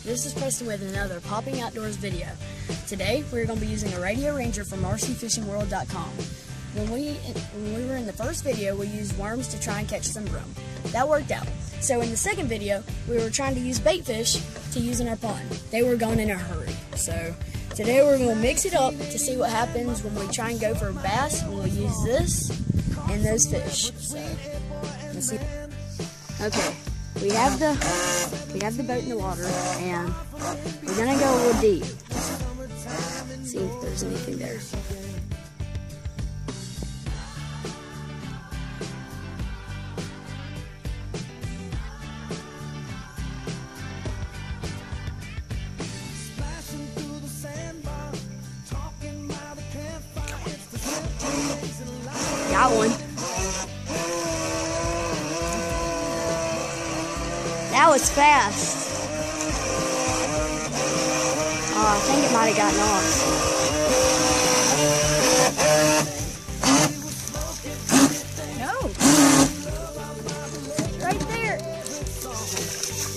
this is Preston with another Popping Outdoors video. Today we're going to be using a Radio Ranger from rcfishingworld.com. When we were in the first video, we used worms to try and catch some brum. That worked out. So in the second video, we were trying to use bait fish to use in our pond. They were gone in a hurry. So today we're going to mix it up to see what happens when we try and go for a bass, when we use this and those fish. So let's see. Okay, we have the boat in the water, and we're gonna go a little deep. See if there's anything there. Got one. That was fast. Oh, I think it might have gotten off. No. Right there.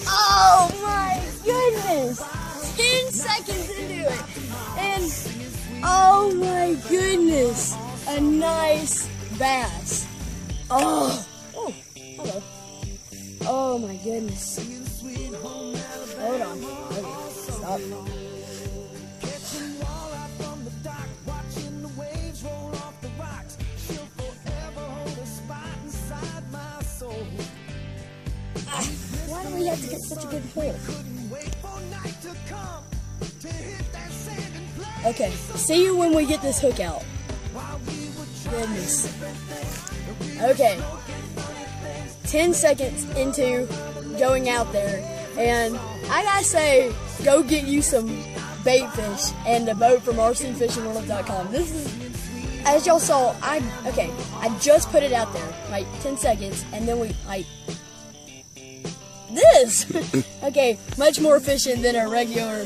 Oh my goodness. 10 seconds into it. And oh my goodness. A nice bass. Oh. Oh, hello. Oh my goodness. Hold on. Okay, stop. Why do we have to get such a good hook? Okay, see you when we get this hook out. Goodness. Okay. 10 seconds into going out there, and I gotta say, go get you some bait fish and a boat from rcfishingworld.com. This is, as y'all saw, I just put it out there, like 10 seconds, and then we, this! Okay, much more efficient than a regular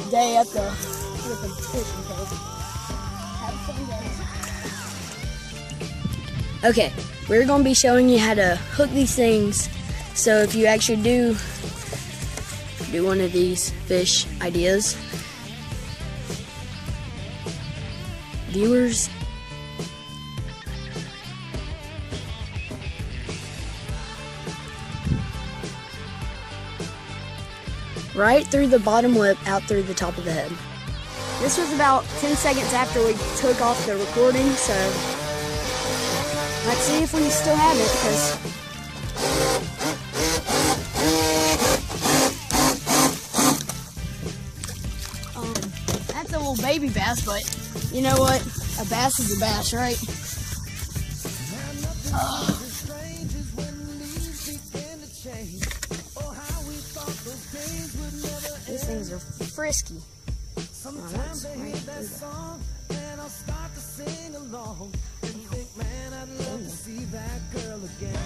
day at the fishing place. Have a fun day. Okay. We're going to be showing you how to hook these things, so if you actually do one of these fish ideas, viewers, right through the bottom lip, out through the top of the head. This was about 10 seconds after we took off the recording, so let's see if we still have it, because that's a little baby bass, but you know what? A bass is a bass, right? These things are frisky. Oh, that's right through see that girl again.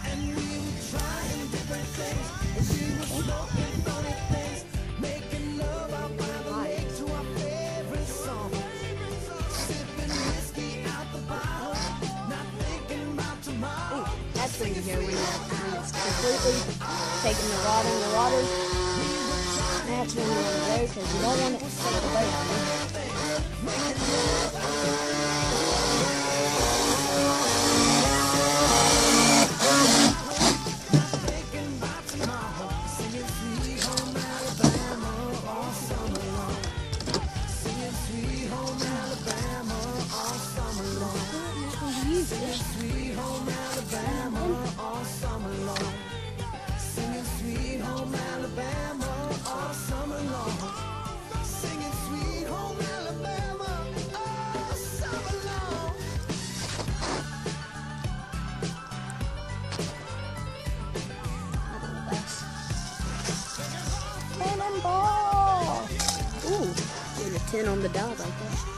And we were trying different things, and she was smoking funny things, making love out by the lake to our favorite song. Sipping whiskey out the bottle, not thinking about tomorrow. Ooh, that's when you hear when it's completely taking the rod in the water. That's when you want to go, because you don't want it to take the boat out. Ooh, there's a 10 on the dial right there.